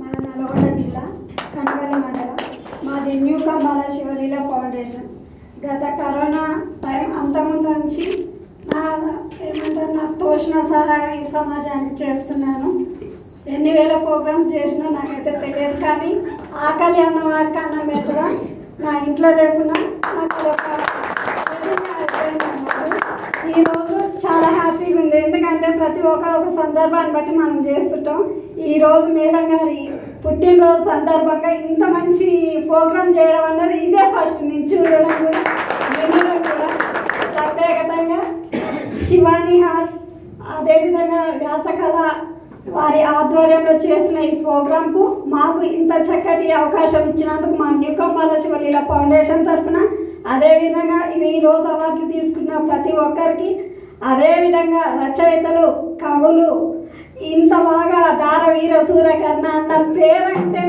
మన నల్గొండ జిల్లా కనగల మండలం. మాది న్యూ కంబాల శివలీల ఫౌండేషన్. గత కరోనా టైం అంతకుముందు నుంచి నాకు తోచిన సహాయం ఈ సమాజానికి చేస్తున్నాను. ఎన్ని వేల ప్రోగ్రామ్స్ చేసినా నాకైతే తెలియదు, కానీ ఆకలి అన్న వారికి అన్నం పెట్టడం నా ఇంట్లో లేకున్నా నాకు ఈరోజు చాలా హ్యాపీగా ఉంది. ఎందుకంటే ప్రతి ఒక సందర్భాన్ని బట్టి మనం చేస్తుంటాం. ఈరోజు మేడం గారి పుట్టినరోజు సందర్భంగా ఇంత మంచి ప్రోగ్రాం చేయడం అన్నది ఇదే ఫస్ట్ నేను చూడడం కూడా వినడం కూడా. ప్రత్యేకంగా శివాని హార్ట్స్, అదేవిధంగా వ్యాసకళ వారి ఆధ్వర్యంలో చేసిన ఈ ప్రోగ్రాంకు మాకు ఇంత చక్కటి అవకాశం ఇచ్చినందుకు మా న్యూ కంబాల శివలీల ఫౌండేషన్ తరఫున, అదేవిధంగా ఈరోజు అవార్డులు తీసుకున్న ప్రతి ఒక్కరికి, అదేవిధంగా రచయితలు, కవులు, ఇంత బాగా దారవీర సూరకర్ణ అన్న పేరంటే